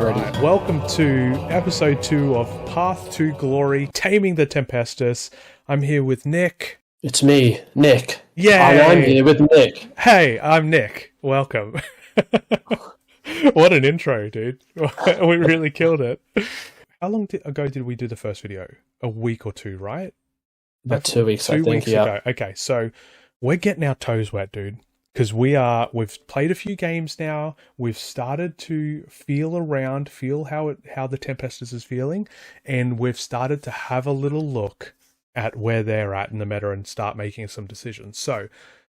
ready. Right. Welcome to episode 2 of Path to Glory, Taming the Tempestus. I'm here with Nick. It's me, Nick. Yeah, I'm here with Nick. Hey, I'm Nick. Welcome. What an intro, dude. We really killed it. How long ago did we do the first video? A week or two, right? About 2 weeks, I think. 2 weeks ago. Okay, so we're getting our toes wet, dude. Because we've played a few games now. We've started to feel around, feel how the Tempestus is feeling, and we've started to have a little look at where they're at in the meta and start making some decisions. So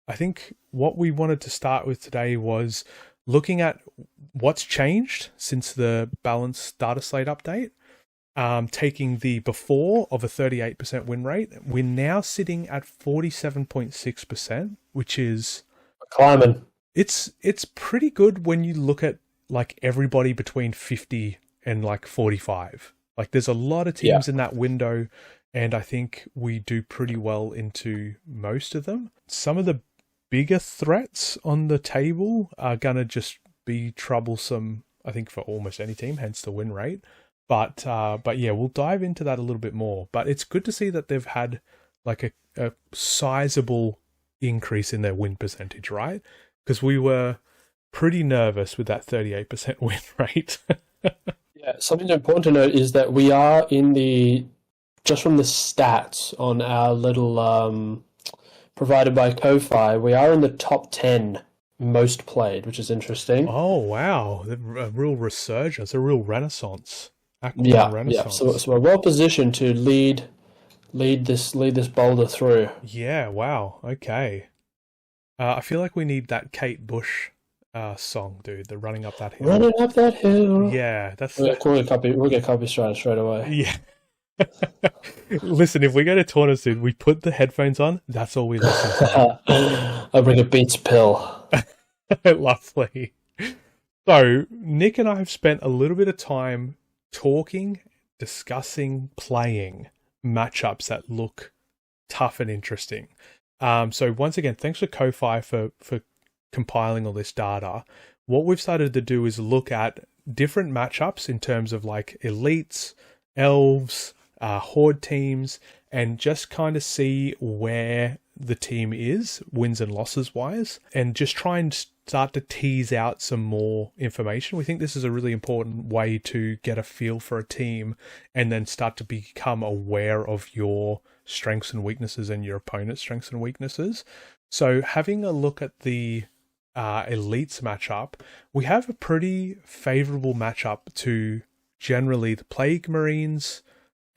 I think what we wanted to start with today was looking at what's changed since the balanced data slate update. Taking the before of a 38% win rate, we're now sitting at 47.6%, which is climbing. It's pretty good when you look at like everybody between 50 and like 45. Like there's a lot of teams in that window, and I think we do pretty well into most of them. Some of the bigger threats on the table are gonna just be troublesome, I think, for almost any team, hence the win rate. But yeah, we'll dive into that a little bit more. But it's good to see that they've had like a sizable increase in their win percentage, right? Because we were pretty nervous with that 38% win rate. Yeah, something important to note is that we are just from the stats on our little provided by Ko-Fi, we are in the top 10 most played, which is interesting. Oh, wow. A real resurgence, a real renaissance. Renaissance. Yeah. So we're well positioned to lead this boulder through. Yeah, wow. Okay. I feel like we need that Kate Bush song, dude. The Running Up That Hill. Running up that hill. Yeah, that's. We'll get copy straight away. Yeah. Listen, if we go to tournaments, dude, we put the headphones on. That's all we listen to. I'll bring a Beats pill. Lovely. So Nick and I have spent a little bit of time talking, discussing, playing matchups that look tough and interesting. So once again, thanks to Ko-Fi for compiling all this data. What we've started to do is look at different matchups in terms of like elites, elves, horde teams, and just kind of see where the team is, wins and losses wise, and just try and start to tease out some more information. We think this is a really important way to get a feel for a team and then start to become aware of your strengths and weaknesses and your opponent's strengths and weaknesses. So having a look at the elites matchup, we have a pretty favorable matchup to generally the Plague Marines,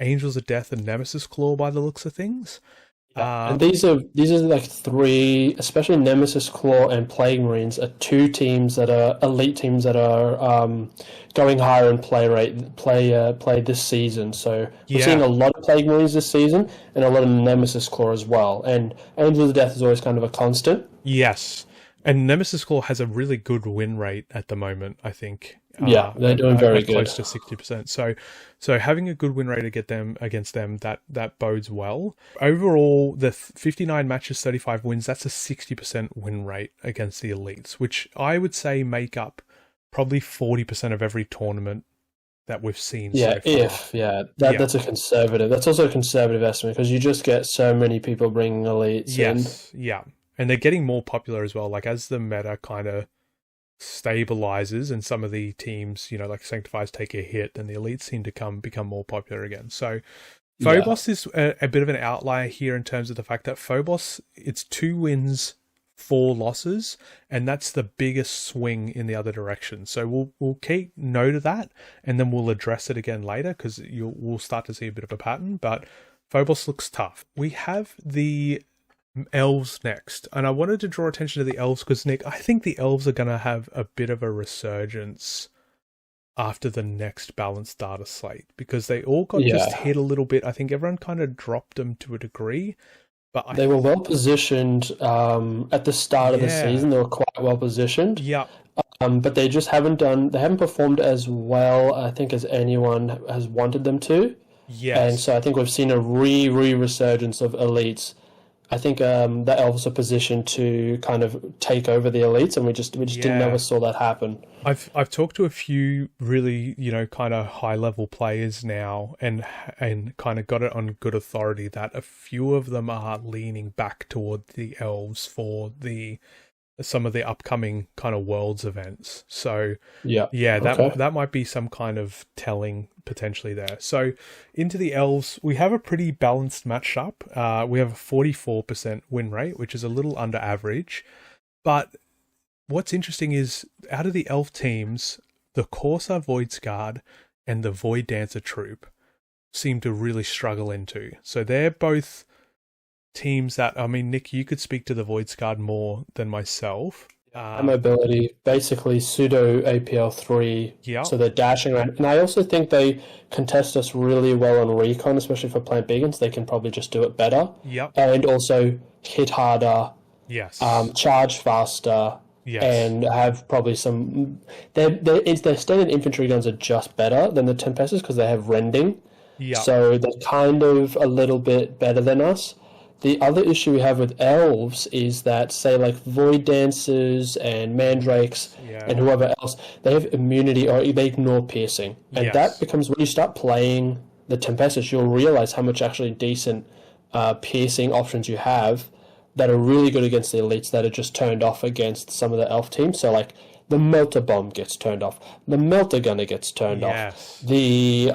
Angels of Death, and Nemesis Claw by the looks of things. And these are like three, especially Nemesis Claw and Plague Marines, are two teams that are elite teams that are going higher in play this season. So we're seeing a lot of Plague Marines this season and a lot of Nemesis Claw as well. And Angels of Death is always kind of a constant. Yes, and Nemesis Claw has a really good win rate at the moment, I think. Yeah, they're doing very good. Close to 60%. So having a good win rate against them, that bodes well. Overall, the 59 matches, 35 wins, that's a 60% win rate against the elites, which I would say make up probably 40% of every tournament that we've seen so far. That's a conservative. That's also a conservative estimate because you just get so many people bringing elites in. Yeah. And they're getting more popular as well. Like as the meta kind of stabilizes and some of the teams, like Sanctifiers take a hit, and the elites seem to become more popular again. So Phobos is a bit of an outlier here in terms of the fact that Phobos, it's 2 wins, 4 losses, and that's the biggest swing in the other direction. So we'll keep note of that, and then we'll address it again later because we'll start to see a bit of a pattern. But Phobos looks tough. We have the Elves next, and I wanted to draw attention to the Elves because, Nick, I think the Elves are going to have a bit of a resurgence after the next balanced data slate because they all got just hit a little bit. I think everyone kind of dropped them to a degree, but they were well positioned at the start of the season. They were quite well positioned. Yeah. But they just haven't performed as well, I think, as anyone has wanted them to. Yes. And so I think we've seen a resurgence of elites I think the elves are positioned to kind of take over the elites, and we just didn't Yeah. never saw that happen. I've talked to a few really, kind of high level players now, and kind of got it on good authority that a few of them are leaning back toward the elves for some of the upcoming kind of worlds events. So Yeah. yeah, Okay. that might be some kind of telling potentially there. So into the elves, we have a pretty balanced matchup. We have a 44% win rate, which is a little under average. But what's interesting is out of the elf teams, the Corsair Voids Guard and the Void Dancer troop seem to really struggle into. So they're both teams that, I mean, Nick, you could speak to the Voids Guard more than myself. Mobility, basically pseudo APL3, Yeah. so they're dashing around. And I also think they contest us really well on recon, especially for plant beacons. They can probably just do it better. Yep. And also hit harder, Yes. charge faster, Yes. and have probably some... Their standard infantry guns are just better than the Tempestus because they have rending. Yeah. So they're kind of a little bit better than us. The other issue we have with elves is that, say, like Void Dancers and Mandrakes and whoever else, they have immunity or they ignore piercing. And that becomes, when you start playing the Tempestus, you'll realize how much actually decent piercing options you have that are really good against the elites that are just turned off against some of the elf teams. So, like, the Melter Bomb gets turned off. The Melter Gunner gets turned off. The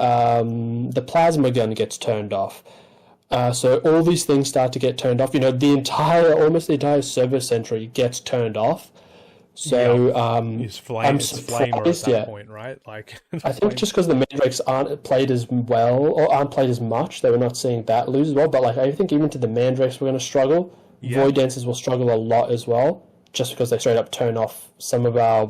Plasma Gun gets turned off. So all these things start to get turned off. Almost the entire server sentry gets turned off. So I'm surprised. At that point, right? Like, I think just because the Mandrakes aren't played as well or aren't played as much, they were not seeing that lose as well. But like, I think even to the Mandrakes, we're going to struggle. Void Dancers will struggle a lot as well, just because they straight up turn off some of our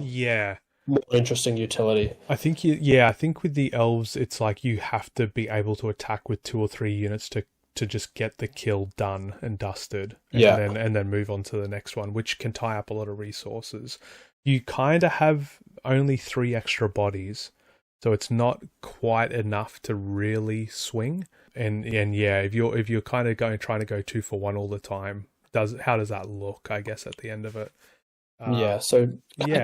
more interesting utility. I think I think with the elves, it's like you have to be able to attack with 2 or 3 units to just get the kill done and dusted, and then move on to the next one, which can tie up a lot of resources. You kind of have only 3 extra bodies, so it's not quite enough to really swing. And if you're kind of trying to go 2 for 1 all the time, how does that look? I guess at the end of it.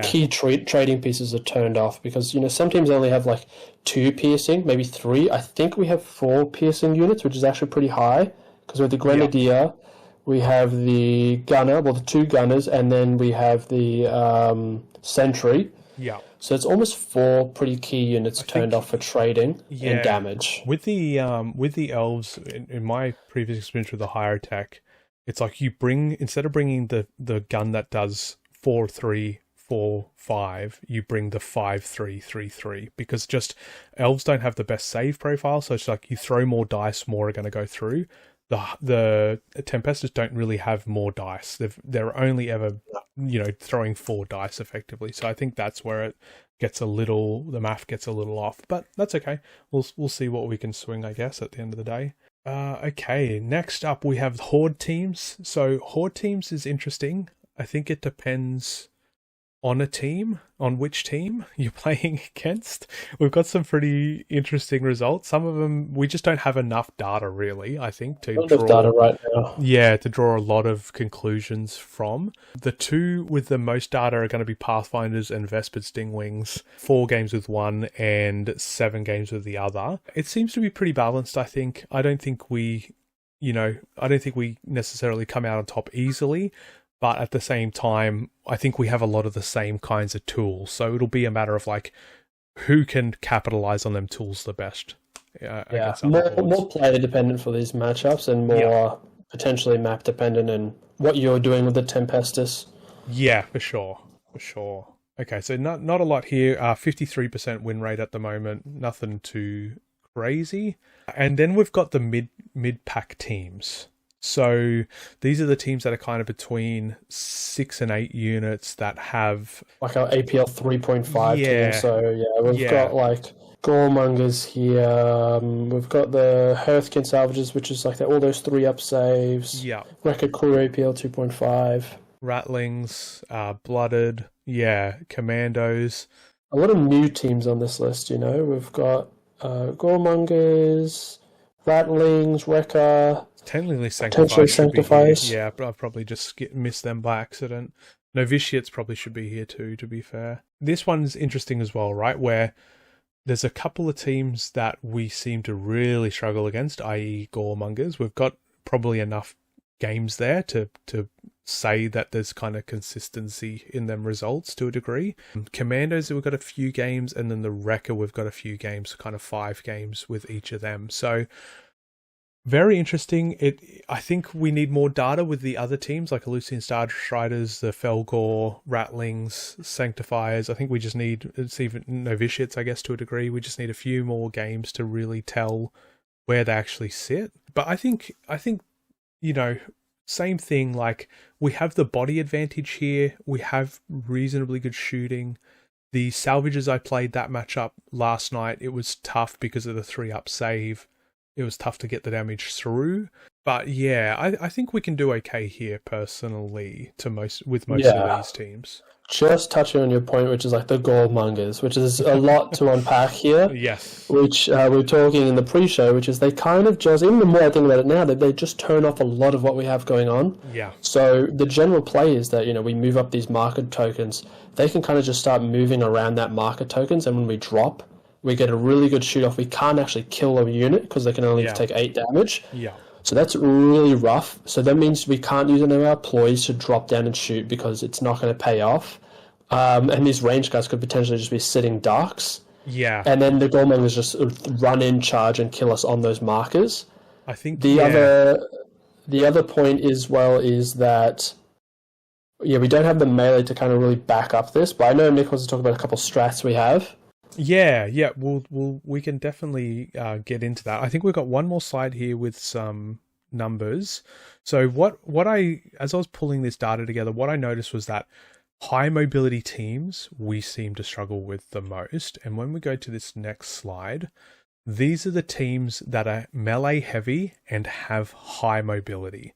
Key trading pieces are turned off because some teams only have like 2 piercing, maybe 3. I think we have 4 piercing units, which is actually pretty high because with the Grenadier, we have the gunner, the 2 gunners, and then we have the sentry. Yeah. So it's almost 4 pretty key units turned off for trading and damage. With the elves, in my previous experience with the higher tech, it's like instead of bringing the gun that does 4-3, 4-5, you bring the 5-3, 3-3, because just elves don't have the best save profile, so it's like you throw more dice, more are going to go through. The Tempestus don't really have more dice. They're only ever throwing 4 dice effectively. So I think that's where the math gets a little off, but that's okay. We'll see what we can swing, I guess, at the end of the day. Okay, next up we have Horde teams. So Horde teams is interesting. I think it depends on which team you're playing against. We've got some pretty interesting results. Some of them, we just don't have enough data, really, I think, to draw data right now. Yeah, to draw a lot of conclusions from. The 2 with the most data are going to be Pathfinders and Vespered Stingwings. 4 games with one and 7 games with the other. It seems to be pretty balanced, I think. I don't think we necessarily come out on top easily. But at the same time, I think we have a lot of the same kinds of tools. So it'll be a matter of like, who can capitalize on them tools the best. More player dependent for these matchups and more potentially map dependent and what you're doing with the Tempestus. Yeah, for sure. Okay, so not a lot here. 53% win rate at the moment. Nothing too crazy. And then we've got the mid pack teams. So these are the teams that are kind of between 6 and 8 units that have like our APL 3.5 team. So we've got like Goremongers here. We've got the Hearthkin Salvages, which is like all those 3-up saves. Yeah. Record Crew APL 2.5. Rattlings, Blooded, Commandos. A lot of new teams on this list, We've got Goremongers, Rattlings, Wrecker, Technically, potentially Sanctifiers should be here. Sanctifiers. Yeah, but I probably just missed them by accident. Novitiates probably should be here too, to be fair. This one's interesting as well, right? Where there's a couple of teams that we seem to really struggle against, i.e. Goremongers. We've got probably enough games there to say that there's kind of consistency in them results to a degree. Commandos, we've got a few games, and then the Wrecker, we've got a few games, kind of 5 games with each of them. So very interesting. I think we need more data with the other teams, like Elusian Starstriders, the Felgor, Rattlings, Sanctifiers. I think we just need, it's even Novitiates, I guess, to a degree. We just need a few more games to really tell where they actually sit. But I think, you know, same thing, like we have the body advantage here. We have reasonably good shooting. The salvages, I played that matchup last night. It was tough because of the 3-up save. It was tough to get the damage through. But yeah, I think we can do okay here personally with most of these teams. Just touching on your point, which is like the Goremongers, which is a lot to unpack here. Yes. Which we were talking in the pre-show, which is they kind of just, even the more I think about it now, they just turn off a lot of what we have going on. Yeah. So the general play is that, you know, we move up these market tokens. They can kind of just start moving around that market tokens, and when we drop, we get a really good shoot-off. We can't actually kill a unit because they can only take 8 damage. Yeah. So that's really rough. So that means we can't use any of our ploys to drop down and shoot because it's not going to pay off. And these range guys could potentially just be sitting darks. Yeah. And then the Goremongers just run in, charge, and kill us on those markers. I think the other point as well is that we don't have the melee to kind of really back up this. But I know Nick wants to talk about a couple strats we have. Yeah, we can definitely get into that. I think we've got one more slide here with some numbers. So as I was pulling this data together, what I noticed was that high mobility teams we seem to struggle with the most. And when we go to this next slide, these are the teams that are melee heavy and have high mobility.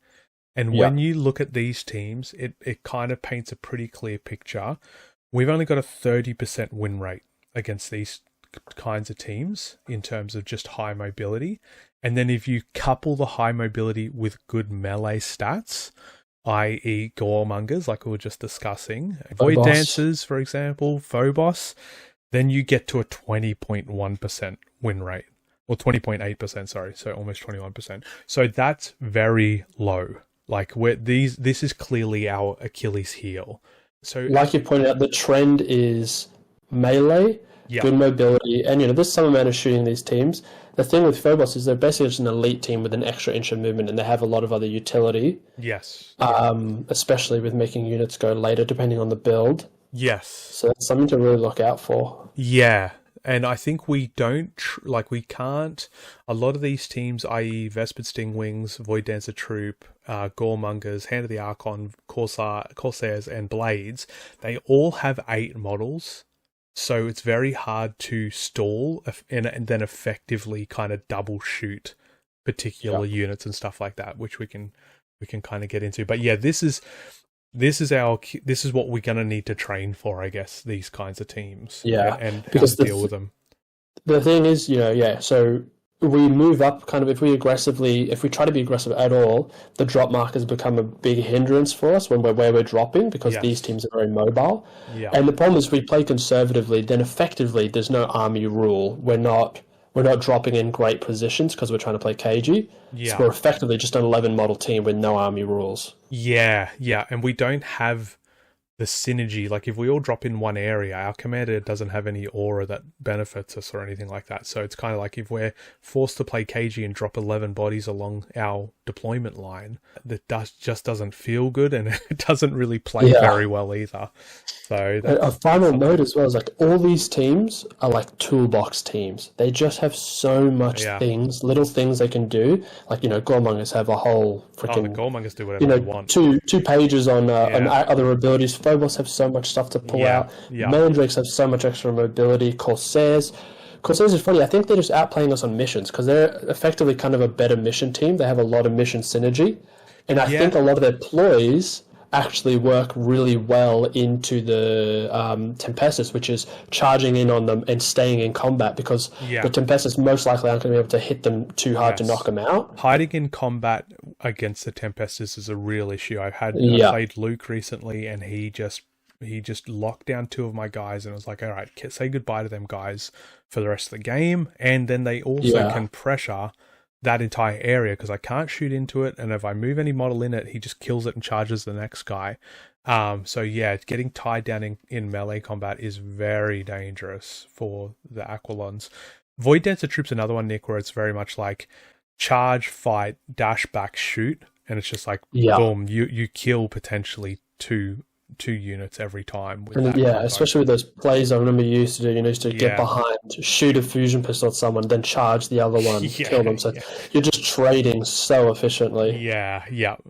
And when you look at these teams, it kind of paints a pretty clear picture. We've only got a 30% win rate against these kinds of teams in terms of just high mobility. And then if you couple the high mobility with good melee stats, i.e. Goremongers, like we were just discussing, Void Dancers, for example, Phobos, then you get to a 20.1% win rate. Or 20.8%, sorry, so almost 21%. So that's very low. Like this is clearly our Achilles heel. So like you pointed out, the trend is melee, good mobility, and there's some amount of shooting these teams. The thing with Phobos is they're basically just an elite team with an extra inch of movement, and they have a lot of other utility. Yes. Especially with making units go later, depending on the build. Yes. So that's something to really look out for. Yeah. And I think we don't, we can't, a lot of these teams, i.e. Vespered Stingwings, Void Dancer Troop, Goremongers, Hand of the Archon, Corsairs, and Blades, they all have 8 models. So it's very hard to stall and then effectively kind of double shoot particular units and stuff like that, which we can kind of get into. But yeah, this is what we're going to need to train for, I guess, these kinds of teams. Yeah. And how to deal with them. The thing is, so we move up kind of, if we try to be aggressive at all, the drop markers become a big hindrance for us where we're dropping because these teams are very mobile. Yeah. And the problem is if we play conservatively, then effectively there's no army rule. We're not dropping in great positions because we're trying to play cagey. Yeah. So we're effectively just an 11 model team with no army rules. Yeah. And we don't have the synergy. Like if we all drop in one area, our commander doesn't have any aura that benefits us or anything like that. So it's kind of like if we're forced to play cagey and drop 11 bodies along our deployment line, that just doesn't feel good, and it doesn't really play very well either. So a final note as well is like all these teams are like toolbox teams. They just have so much little things they can do. Like Goremongers have a whole freaking. The Goremongers do whatever they want. Two pages on other abilities. Phobos have so much stuff to pull out. Mandrakes have so much extra mobility. Corsairs is funny. I think they're just outplaying us on missions because they're effectively kind of a better mission team. They have a lot of mission synergy, and I think a lot of their ploys actually work really well into the Tempestus, which is charging in on them and staying in combat, because the Tempestus most likely aren't going to be able to hit them too hard to knock them out. Hiding in combat against the Tempestus is a real issue. I played Luke recently, and he just locked down 2 of my guys, and I was like, all right, say goodbye to them guys for the rest of the game. And then they also can pressure that entire area, because I can't shoot into it, and if I move any model in it, he just kills it and charges the next guy. So yeah, getting tied down in melee combat is very dangerous for the Aquilons. Void Dancer Troop's another one, Nick, where it's very much like charge, fight, dash back, shoot, and it's just like boom, you kill potentially two units every time. Especially with those plays I remember you used to do. You used to get behind, shoot a fusion pistol at someone, then charge the other one, kill them. So you're just trading so efficiently. Yeah.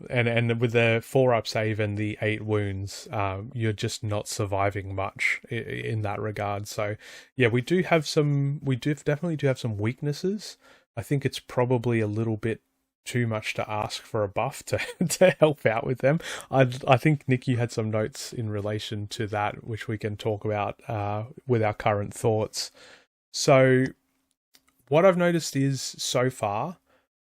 And with the 4-up save and the 8 wounds, you're just not surviving much in that regard. So yeah, we definitely do have some weaknesses. I think it's probably a little bit too much to ask for a buff to help out with them. I think, Nick, you had some notes in relation to that, which we can talk about with our current thoughts. So what I've noticed so far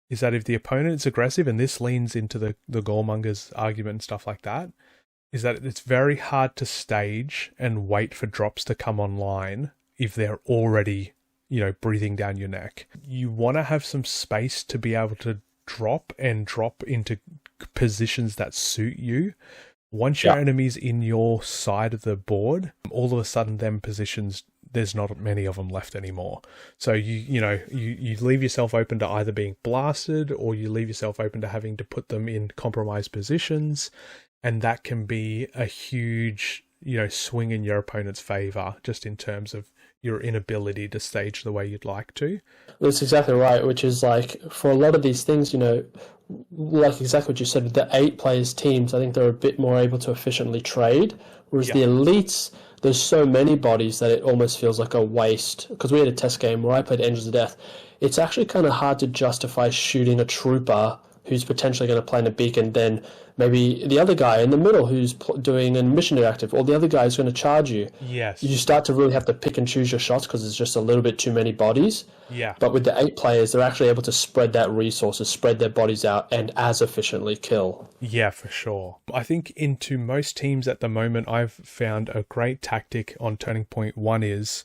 is that if the opponent is aggressive, and this leans into the Goremonger's argument and stuff like that, is that it's very hard to stage and wait for drops to come online if they're already, breathing down your neck. You want to have some space to be able to drop into positions that suit you. Once your enemy's in your side of the board, all of a sudden them positions, there's not many of them left anymore. So you leave yourself open to either being blasted, or you leave yourself open to having to put them in compromised positions, and that can be a huge swing in your opponent's favor, just in terms of your inability to stage the way you'd like to. That's exactly right, which is like, for a lot of these things, like exactly what you said, with the 8 players teams, I think they're a bit more able to efficiently trade, whereas the elites, there's so many bodies that it almost feels like a waste. Because we had a test game where I played Angels of Death. It's actually kind of hard to justify shooting a trooper who's potentially going to plant a beacon, then maybe the other guy in the middle who's doing a mission directive, or the other guy is going to charge you. Yes. You start to really have to pick and choose your shots, because there's just a little bit too many bodies. Yeah. But with the 8 players, they're actually able to spread that resources, spread their bodies out, and as efficiently kill. Yeah, for sure. I think into most teams at the moment, I've found a great tactic on turning point 1 is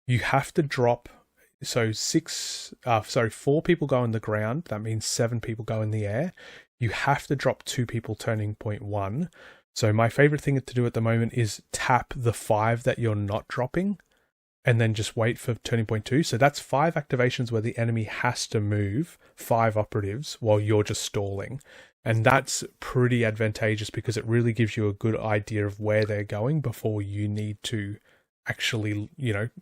you have to drop. So 4 people go on the ground. That means 7 people go in the air. You have to drop 2 people turning point 1. So my favorite thing to do at the moment is tap the 5 that you're not dropping, and then just wait for turning point 2. So that's 5 activations where the enemy has to move 5 operatives while you're just stalling. And that's pretty advantageous, because it really gives you a good idea of where they're going before you need to actually,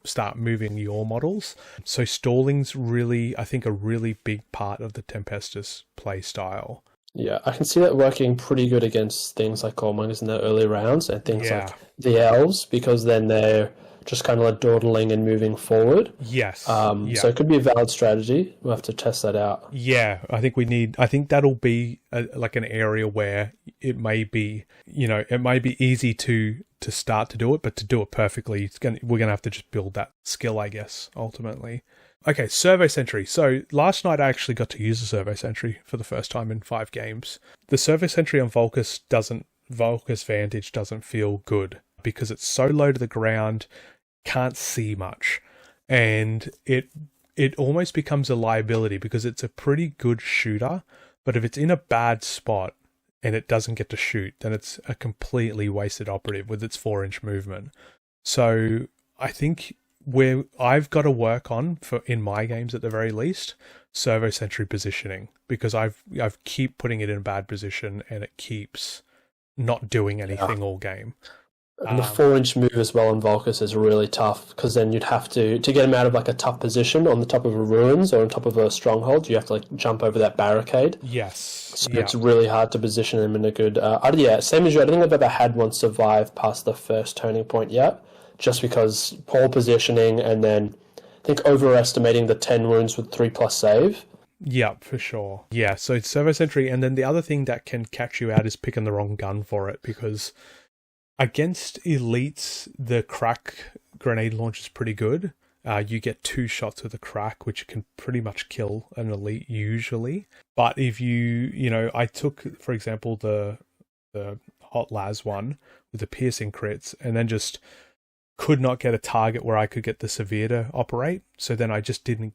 start moving your models. So stalling's really, I think, a really big part of the Tempestus play style. Yeah, I can see that working pretty good against things like Goremongers in the early rounds, and things like the Elves, because then they're just kind of like dawdling and moving forward. Yes. So it could be a valid strategy. We'll have to test that out. Yeah, I think that'll be like an area where it may be, it might be easy to start to do it, but to do it perfectly, we're gonna have to just build that skill, I guess, ultimately. Okay, Servo Sentry. So last night I actually got to use a Servo Sentry for the first time in 5 games. The Servo Sentry on Volkus Vantage doesn't feel good, because it's so low to the ground, can't see much, and it almost becomes a liability, because it's a pretty good shooter, but if it's in a bad spot and it doesn't get to shoot, then it's a completely wasted operative with its 4-inch movement. So I think where I've got to work on, in my games at the very least, Servo Sentry positioning, because I've keep putting it in a bad position and it keeps not doing anything all game. And the 4-inch move as well in Volkus is really tough, because then you'd have to get him out of like a tough position on the top of a ruins or on top of a stronghold, you have to like jump over that barricade. Yes. So it's really hard to position him in a good... same as you. I don't think I've ever had one survive past the first turning point yet, just because poor positioning, and then I think overestimating the 10 wounds with 3+ save. Yeah, for sure. Yeah, so it's servo sentry, and then the other thing that can catch you out is picking the wrong gun for it, because against elites, the crack grenade launch is pretty good. You get 2 shots with a crack, which can pretty much kill an elite usually. But if I took, for example, the Hot Las one with the piercing crits, and then just could not get a target where I could get the severe to operate. So then I just didn't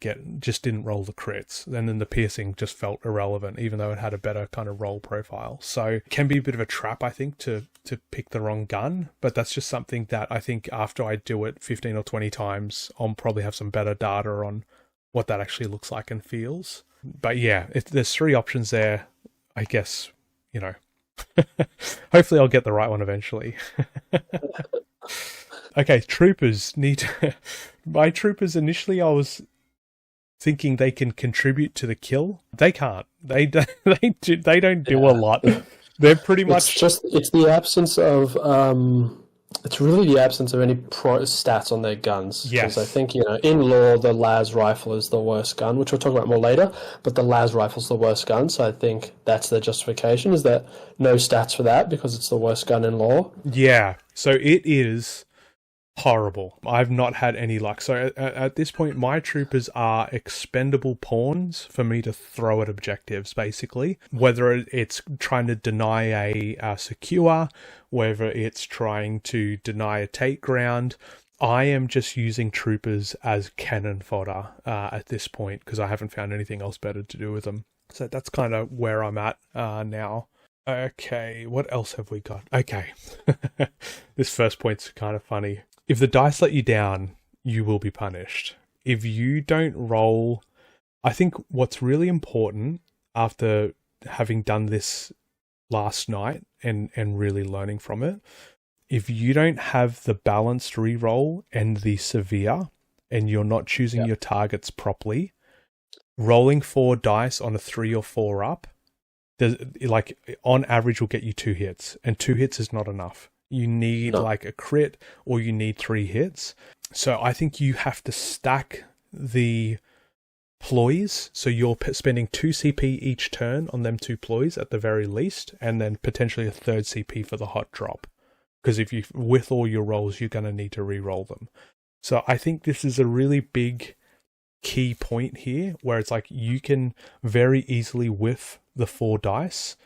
roll the crits. And then the piercing just felt irrelevant, even though it had a better kind of roll profile. So it can be a bit of a trap, I think, to pick the wrong gun. But that's just something that I think after I do it 15 or 20 times, I'll probably have some better data on what that actually looks like and feels. But yeah, there's 3 options there. I guess, hopefully I'll get the right one eventually. Okay, troopers my troopers, initially I was thinking they can contribute to the kill. They can't. They don't do a lot. They're pretty much... It's the absence of... it's really the absence of any stats on their guns. Yes. Because I think, in lore, the Las rifle is the worst gun, which we'll talk about more later, but the Las rifle's the worst gun, so I think that's their justification, is that no stats for that because it's the worst gun in lore. Yeah, so it is horrible. I've not had any luck. So at this point, my troopers are expendable pawns for me to throw at objectives, basically. Whether it's trying to deny a secure, whether it's trying to deny a take ground, I am just using troopers as cannon fodder at this point, because I haven't found anything else better to do with them. So that's kind of where I'm at now. Okay, what else have we got? Okay, this first point's kind of funny. If the dice let you down, you will be punished. If you don't roll... I think what's really important after having done this last night and really learning from it, if you don't have the balanced reroll and the severe, and you're not choosing your targets properly, rolling 4 dice on a 3 or 4 up, on average will get you 2 hits, and 2 hits is not enough. You need a crit, or you need 3 hits. So I think you have to stack the ploys. So you're spending 2 CP each turn on them 2 ploys at the very least, and then potentially a 3rd CP for the hot drop. Because if you, with all your rolls, you're going to need to re-roll them. So I think this is a really big key point here, where it's like you can very easily whiff the 4 dice.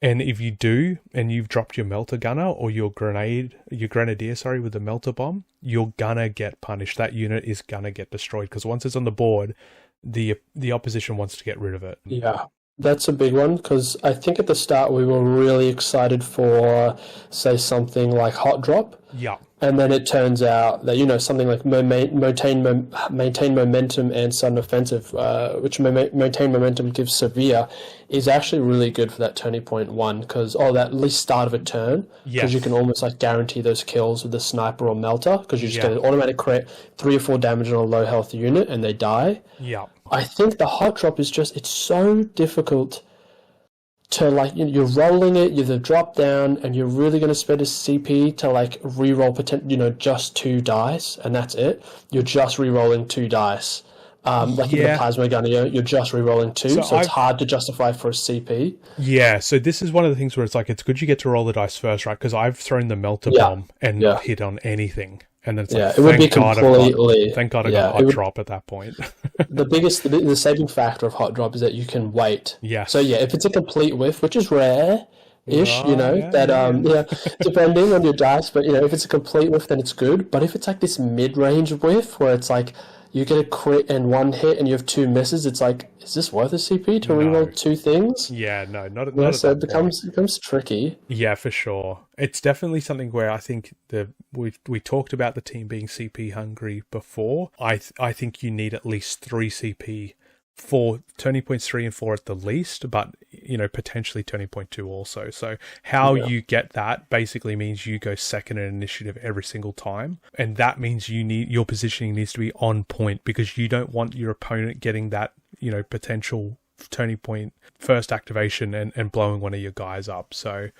And if you do, and you've dropped your melter gunner or your grenadier, with the melter bomb, you're gonna get punished. That unit is gonna get destroyed, because once it's on the board, the opposition wants to get rid of it. Yeah, that's a big one, because I think at the start we were really excited for, say, something like Hot Drop. Yeah. And then it turns out that, something like maintain momentum and sudden offensive, which maintain momentum gives severe, is actually really good for that turning point 1, because, that at least start of a turn, because you can almost guarantee those kills with the sniper or melter, because you just get an automatic crit, 3 or 4 damage on a low health unit, and they die. Yeah. I think the Hot Drop is it's so difficult to you're rolling it, you're the drop down, and you're really going to spend a CP to re-roll just 2 dice, and that's it. You're just re-rolling 2 dice. With the plasma gun, you're just re-rolling 2, so it's hard to justify for a CP. Yeah, so this is one of the things where it's good you get to roll the dice first, right? Because I've thrown the melter bomb and not hit on anything. And then it's it would be completely... Thank God I got a hot drop at that point. The saving factor of hot drop is that you can wait. Yeah. So if it's a complete whiff, which is rare-ish, depending on your dice, but if it's a complete whiff, then it's good. But if it's this mid-range whiff where it's you get a crit and 1 hit and you have 2 misses, it's is this worth a CP to reroll 2 things? Yeah, no, not so it becomes tricky. Yeah, for sure. It's definitely something where I think we talked about the team being CP hungry before. I think you need at least 3 CP for turning points 3 and 4 at the least, but potentially turning point 2 also. So how you get that basically means you go second in initiative every single time, and that means your positioning needs to be on point, because you don't want your opponent getting that potential turning point first activation and blowing one of your guys up. So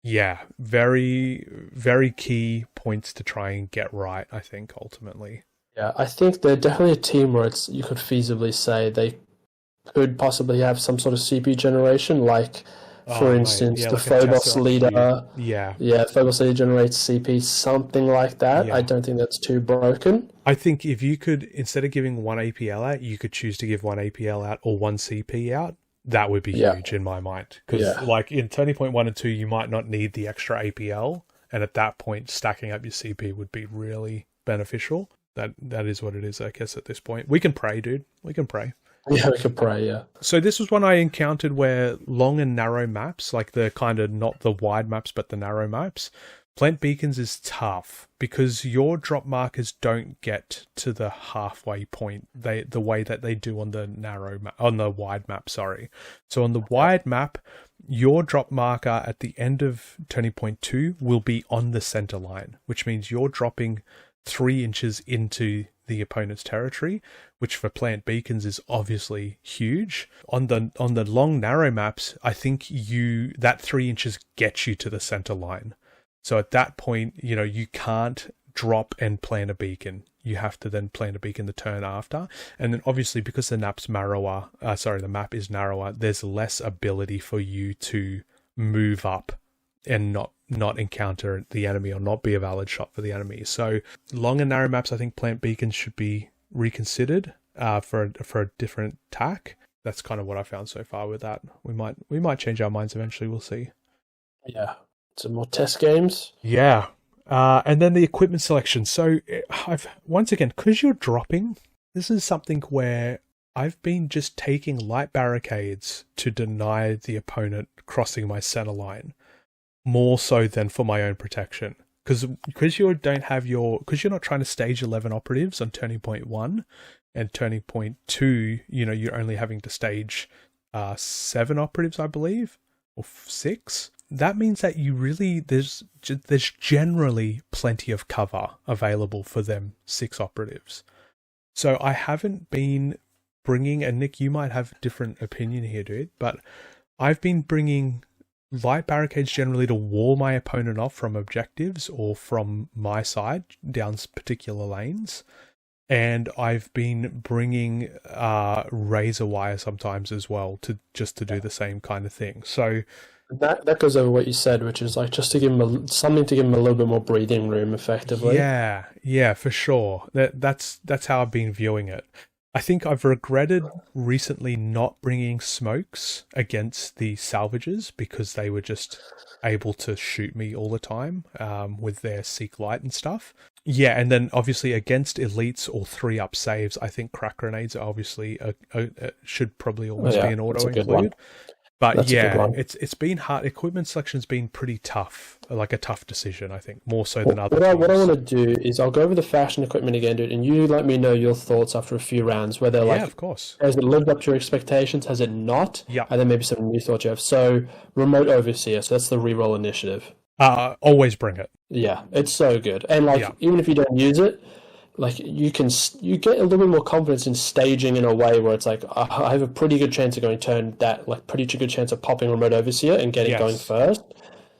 yeah, very, very key points to try and get right, I think, ultimately. Yeah, I think they're definitely a team where you could feasibly say they could possibly have some sort of CP generation, like for instance, yeah, the like a Phobos Tesseract leader. Cube. Yeah. Yeah, Phobos leader generates CP, something like that. I Yeah. don't think that's too broken. I think if you could, instead of giving one APL out, you could choose to give one APL out or one CP out. That would be Yeah. huge in my mind. Because Yeah. like in Turning Point 1 and 2, you might not need the extra APL. And at that point, stacking up your CP would be really beneficial. That is what it is, I guess, at this point. We can pray, dude. We can pray. Yeah, we could pray, yeah. So this was one I encountered where long and narrow maps, like the kind of not the wide maps, but the narrow maps, plant beacons is tough because your drop markers don't get to the halfway point the way that they do on the wide map, sorry. So on the wide map, your drop marker at the end of Turning Point 2 will be on the center line, which means you're dropping 3 inches into the opponent's territory, which for plant beacons is obviously huge. On the long narrow maps, I think that 3 inches gets you to the center line. So at that point, you can't drop and plant a beacon. You have to then plant a beacon the turn after. And then obviously because the map is narrower, there's less ability for you to move up and not encounter the enemy or not be a valid shot for the enemy. So long and narrow maps, I think plant beacons should be reconsidered for a different tack. That's kind of what I found so far with that. We might change our minds eventually. We'll see. Yeah. Some more test games. Yeah. And then the equipment selection. So once again, because you're dropping, this is something where I've been just taking light barricades to deny the opponent crossing my center line, more so than for my own protection. Because you're not trying to stage 11 operatives on Turning Point 1 and Turning Point 2, you're only having to stage 7 operatives, I believe, or 6. That means that there's generally plenty of cover available for them 6 operatives. So I haven't been bringing, and Nick, you might have a different opinion here, dude, but I've been bringing light barricades generally to wall my opponent off from objectives or from my side down particular lanes. And I've been bringing razor wire sometimes as well to do the same kind of thing. So that goes over what you said, which is like just to give him something to give him a little bit more breathing room, effectively. Yeah, for sure. That's how I've been viewing it. I think I've regretted recently not bringing smokes against the salvages because they were just able to shoot me all the time with their seek light and stuff. Yeah, and then obviously against elites or 3-up saves, I think crack grenades are obviously should probably always be an auto include. But that's it's been hard. Equipment selection's been pretty tough, like a tough decision, I think, more so than other teams. What I want to do is I'll go over the fashion equipment again, dude, and you let me know your thoughts after a few rounds, whether of course. Has it lived up to your expectations, has it not? Yeah. And then maybe some new thoughts you have. So remote overseer, so that's the reroll initiative. Always bring it. Yeah, it's so good. And even if you don't use it, like you get a little bit more confidence in staging in a way where it's like I have a pretty good chance of going turn that, like pretty good chance of popping remote overseer and getting going first.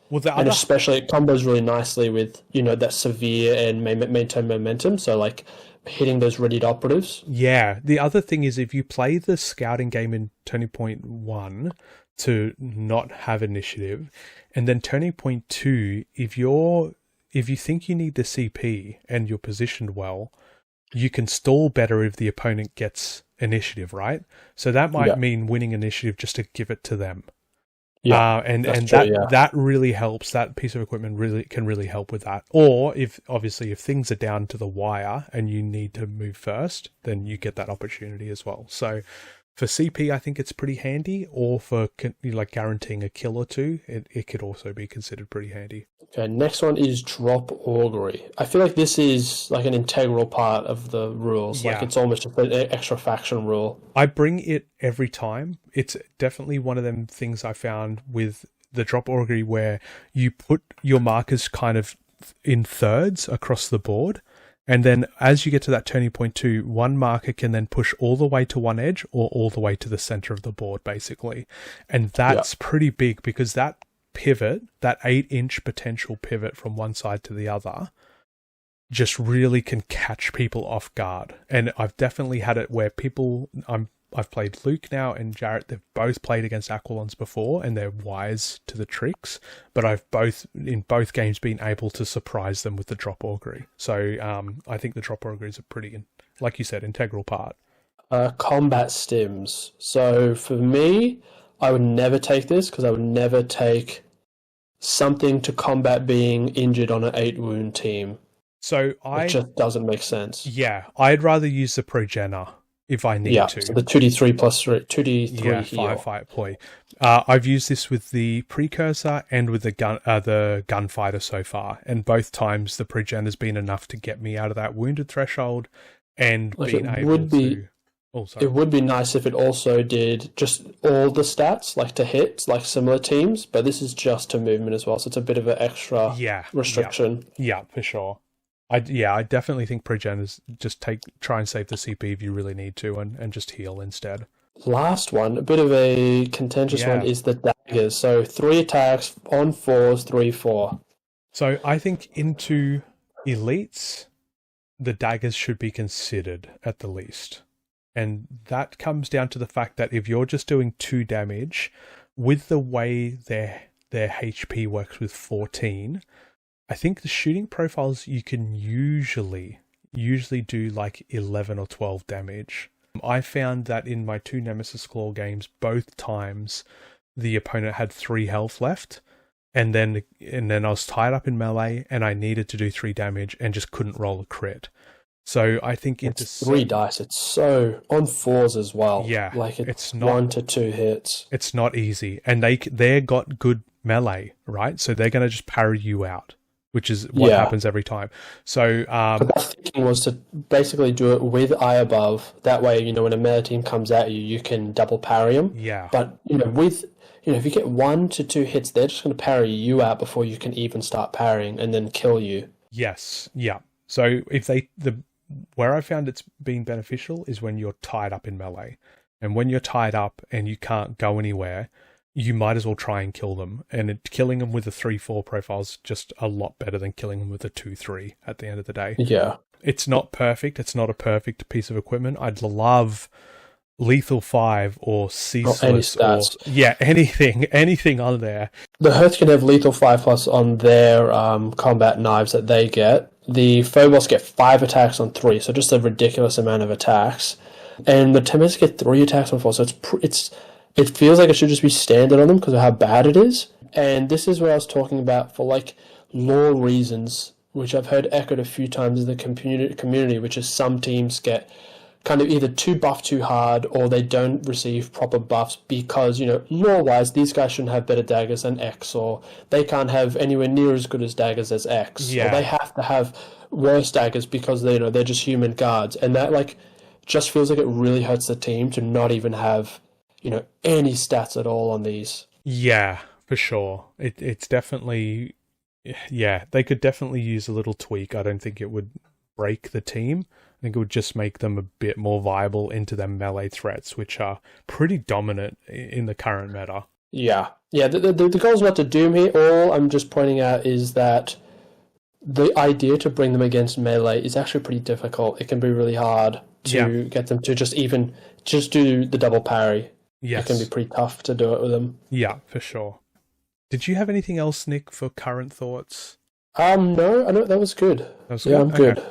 Well, especially it combos really nicely with that severe and maintain momentum. So like hitting those readied operatives. Yeah, the other thing is if you play the scouting game in Turning Point 1 to not have initiative, and then Turning Point 2, if you think you need the CP and you're positioned well, you can stall better if the opponent gets initiative, right? So that might mean winning initiative just to give it to them. Yeah, and that really helps. That piece of equipment can really help with that. Or if things are down to the wire and you need to move first, then you get that opportunity as well. So for CP, I think it's pretty handy, or for like guaranteeing a kill or two, it could also be considered pretty handy. Okay, next one is drop augury. I feel like this is like an integral part of the rules. Yeah. Like it's almost an extra faction rule. I bring it every time. It's definitely one of them things I found with the drop augury where you put your markers kind of in thirds across the board. And then as you get to that Turning Point 2, one marker can then push all the way to one edge or all the way to the center of the board, basically. And that's pretty big because that pivot, that 8-inch potential pivot from one side to the other, just really can catch people off guard. And I've definitely had it where I'm I've played Luke now and Jarrett. They've both played against Aquilons before, and they're wise to the tricks. But I've in both games been able to surprise them with the drop augury. So I think the drop augury is a pretty, like you said, integral part. Combat stims. So for me, I would never take this because I would never take something to combat being injured on an 8-wound team. So it just doesn't make sense. Yeah, I'd rather use the Progenitor if I need to. So the 2d3 plus 3, 2d3 heal. Firefight ploy. I've used this with the Precursor and with the Gunfighter so far, and both times the Progenitor's been enough to get me out of that wounded threshold and being able to... Oh, sorry. It would be nice if it also did just all the stats, like to hit, like similar teams, but this is just to movement as well, so it's a bit of an extra restriction. Yeah, for sure. I definitely think Progenitors just try and save the CP if you really need to, and just heal instead. Last one, a bit of a contentious one, is the daggers. So 3 attacks on 4s, 3/4. So I think into elites, the daggers should be considered at the least. And that comes down to the fact that if you're just doing 2 damage, with the way their HP works with 14, I think the shooting profiles you can usually do like 11 or 12 damage. I found that in my 2 Nemesis Claw games, both times the opponent had 3 health left, and then I was tied up in melee and I needed to do 3 damage and just couldn't roll a crit. So I think it's 3 dice. It's so on 4s as well. Yeah, like it's not 1 to 2 hits. It's not easy, and they got good melee, right? So they're going to just parry you out, which is what happens every time. So but my thinking was to basically do it with eye above. That way, when a melee team comes at you, you can double parry them. Yeah. But if you get 1 to 2 hits, they're just going to parry you out before you can even start parrying, and then kill you. Yes. Yeah. So if where I found it's been beneficial is when you're tied up in melee. And when you're tied up and you can't go anywhere, you might as well try and kill them. And killing them with a 3/4 profile is just a lot better than killing them with a 2/3 at the end of the day. Yeah. It's not perfect. It's not a perfect piece of equipment. I'd love Lethal 5 or Ceaseless anything on there. The Hearth can have Lethal 5+ on their combat knives that they get. The Phobos get 5 attacks on 3, so just a ridiculous amount of attacks. And the Tempestus get 3 attacks on 4, so it feels like it should just be standard on them because of how bad it is. And this is what I was talking about for like lore reasons, which I've heard echoed a few times in the community, which is some teams get kind of either too buffed too hard or they don't receive proper buffs because, lore-wise, these guys shouldn't have better daggers than X, or they can't have anywhere near as good as daggers as X, or they have to have worse daggers because they're just human guards. And that, just feels like it really hurts the team to not even have, any stats at all on these. Yeah, for sure. It's definitely... Yeah, they could definitely use a little tweak. I don't think it would break the team. I think it would just make them a bit more viable into their melee threats, which are pretty dominant in the current meta. Yeah. The goal is not to doom here. All I'm just pointing out is that the idea to bring them against melee is actually pretty difficult. It can be really hard to get them to just do the double parry. Yes. It can be pretty tough to do it with them. Yeah, for sure. Did you have anything else, Nick, for current thoughts? No, I know that was good. I'm good. Okay.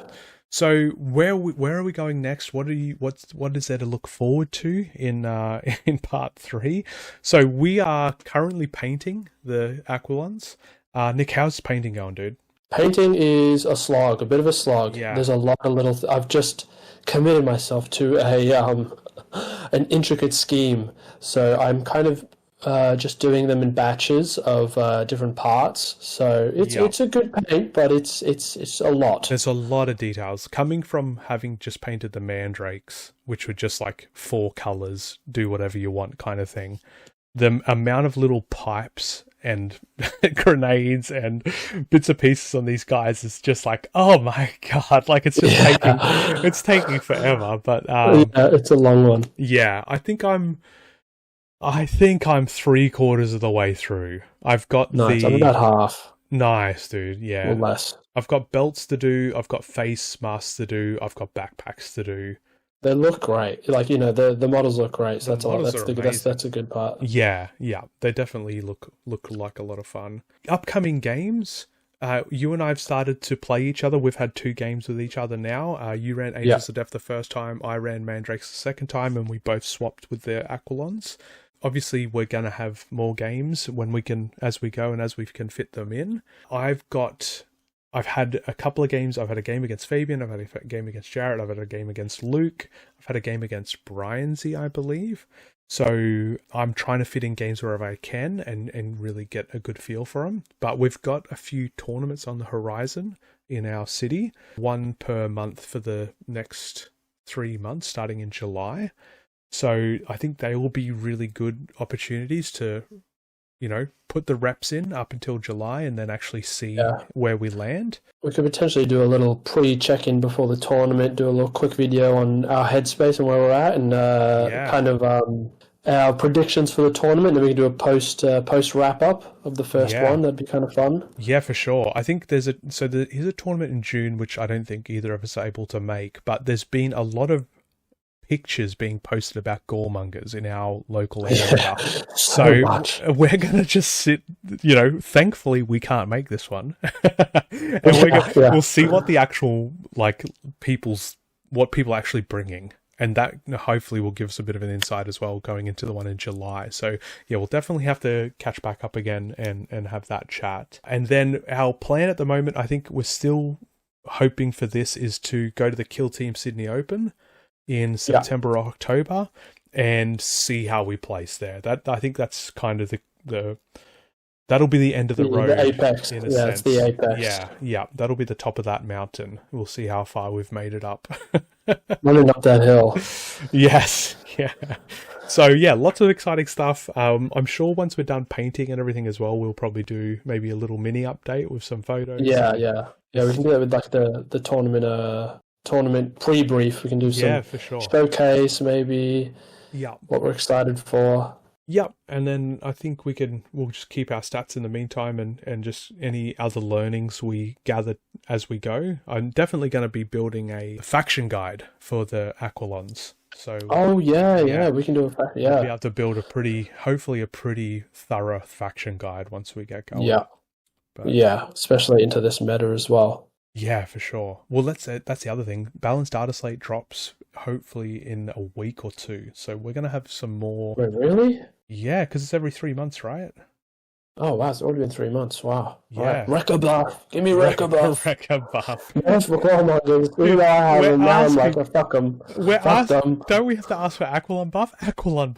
So where are we going next? What is there to look forward to in part 3? So we are currently painting the Aquilons. Nick, how's painting going, dude? Painting is a slog, a bit of a slog. Yeah. There's a lot of little... I've just committed myself to an intricate scheme. So I'm kind of just doing them in batches of different parts. So it's a good paint, but it's a lot. There's a lot of details. Coming from having just painted the mandrakes, which were just like 4 colors, do whatever you want kind of thing. The amount of little pipes and grenades and bits and pieces on these guys is just like, oh my god, like it's just taking forever. But it's a long one. Yeah, I think I'm 3/4 of the way through. I've got I'm about half. Nice, dude. Yeah. Or less. I've got belts to do. I've got face masks to do. I've got backpacks to do. They look great. Like, the models look great. So The that's all. models That's are the amazing. that's a good part. Yeah, yeah, they definitely look like a lot of fun. Upcoming games. You and I have started to play each other. We've had 2 games with each other now. You ran Yeah. Angels of Death the first time. I ran Mandrakes the second time, and we both swapped with the Aquilons. Obviously, we're going to have more games as we go and as we can fit them in. I've had a couple of games. I've had a game against Fabian. I've had a game against Jarrett. I've had a game against Luke. I've had a game against Brian Z, I believe. So I'm trying to fit in games wherever I can and really get a good feel for them. But we've got a few tournaments on the horizon in our city, 1 per month for the next 3 months, starting in July. So I think they will be really good opportunities to, put the reps in up until July and then actually see where we land. We could potentially do a little pre-check-in before the tournament, do a little quick video on our headspace and where we're at, and kind of our predictions for the tournament. Then we can do a post wrap-up of the first one. That'd be kind of fun. Yeah, for sure. I think there's a tournament in June, which I don't think either of us are able to make, but there's been a lot of pictures being posted about goremongers in our local area. So we're going to just sit, thankfully we can't make this one. And we'll see what the actual, what people are actually bringing. And that hopefully will give us a bit of an insight as well going into the one in July. So yeah, we'll definitely have to catch back up again and have that chat. And then our plan at the moment, I think we're still hoping for this, is to go to the Kill Team Sydney Open in September or October and see how we place there. I think that's kind of the that'll be the end of the road. The apex. In a sense. It's the apex. Yeah. That'll be the top of that mountain. We'll see how far we've made it up. Running up that hill. Yes. Yeah. So yeah, lots of exciting stuff. I'm sure once we're done painting and everything as well, we'll probably do maybe a little mini update with some photos. Yeah. We can do that with like the tournament pre-brief. We can do some for sure. showcase, maybe. Yeah. What we're excited for. Yep, and then I think we'll just keep our stats in the meantime and just any other learnings we gather as we go. I'm definitely going to be building a faction guide for the Aquilons. So we can do a faction. We'll be able to build hopefully a pretty thorough faction guide once we get going. Yeah, especially into this meta as well. Yeah, for sure. Well, that's the other thing. Balanced Data Slate drops hopefully in a week or 2. So we're going to have some more... Wait, really? Yeah, because it's every 3 months, right? Oh, wow. It's already been 3 months. Wow. Yeah. Right. Rekka buff. Give me Rekka buff. Rekka buff. Yes, for warmongers. Now I'm like, fuck them. Don't we have to ask for Aquilon buff? Aquilon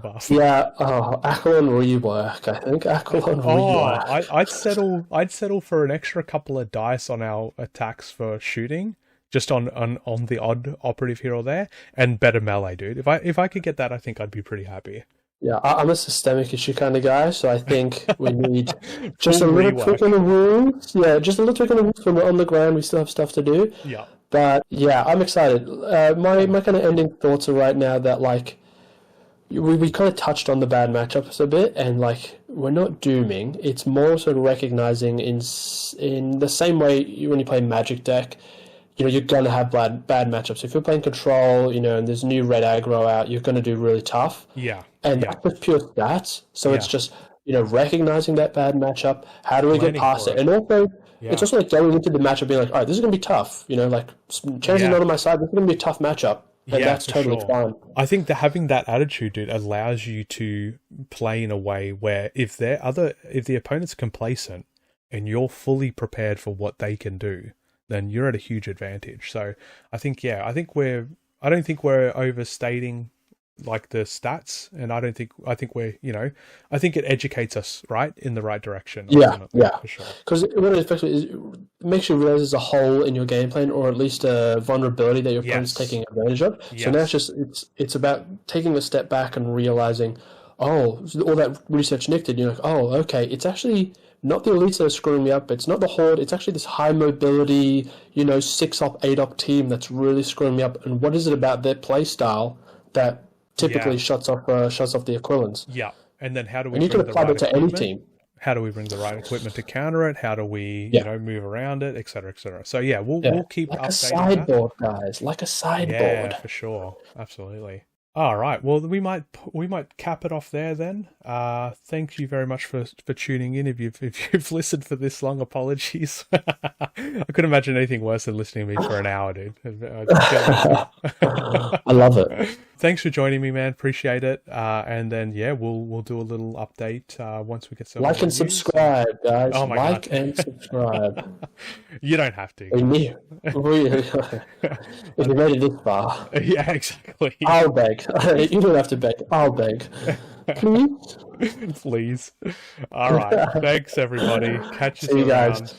buff. Yeah. Oh, Aquilon rework, I think. Aquilon rework. I'd settle for an extra couple of dice on our attacks for shooting. Just on the odd operative here or there, and better melee, dude. If I could get that, I think I'd be pretty happy. Yeah, I'm a systemic issue kind of guy, so I think we need just a little tweak on the rules. Yeah, just a little tweak on the rules. When we're on the ground, we still have stuff to do. Yeah. But yeah, I'm excited. My kind of ending thoughts are right now that like we kind of touched on the bad matchups a bit, and like we're not dooming. It's more sort of recognizing in the same way when you play Magic deck. You're going to have bad matchups. If you're playing Control, and there's new red aggro out, you're going to do really tough. Yeah. And that's just pure stats. So it's just, recognizing that bad matchup. How do we get past it? And also, it's also like going into the matchup being like, all right, this is going to be tough. Chances not on my side. This is going to be a tough matchup. And that's totally fine. I think that having that attitude, dude, allows you to play in a way where if the opponent's complacent and you're fully prepared for what they can do, then you're at a huge advantage. So I think I don't think we're overstating like the stats, and I think we're I think it educates us right in the right direction. For sure. Because what it effectively is, it makes you realize there's a hole in your game plan, or at least a vulnerability that your opponent's taking advantage of. So now it's about taking a step back and realizing, all that research Nik did, you're like, oh, okay, it's actually not the elites that are screwing me up. It's not the Horde. It's actually this high mobility, 6-op, 8-op team that's really screwing me up. And what is it about their play style that typically shuts off the Aquilons? Yeah, and then how do we? And you can apply that to any team. how do we bring the right equipment to counter it? How do we, move around it, etc., etc. So yeah, we'll keep like updating a sideboard, guys, like a sideboard. Yeah, for sure, absolutely. All right, well we might cap it off there then. Thank you very much for tuning in. If you've listened for this long, apologies. I couldn't imagine anything worse than listening to me for an hour, dude. I love it. Thanks for joining me, man. Appreciate it. And then we'll do a little update once we get some like and subscribe, guys. Oh my God. and subscribe. You don't have to. If you made it this far, yeah, exactly. I'll beg. You don't have to beg. I'll beg. Please. Please. All right. Thanks, everybody. Catch you guys.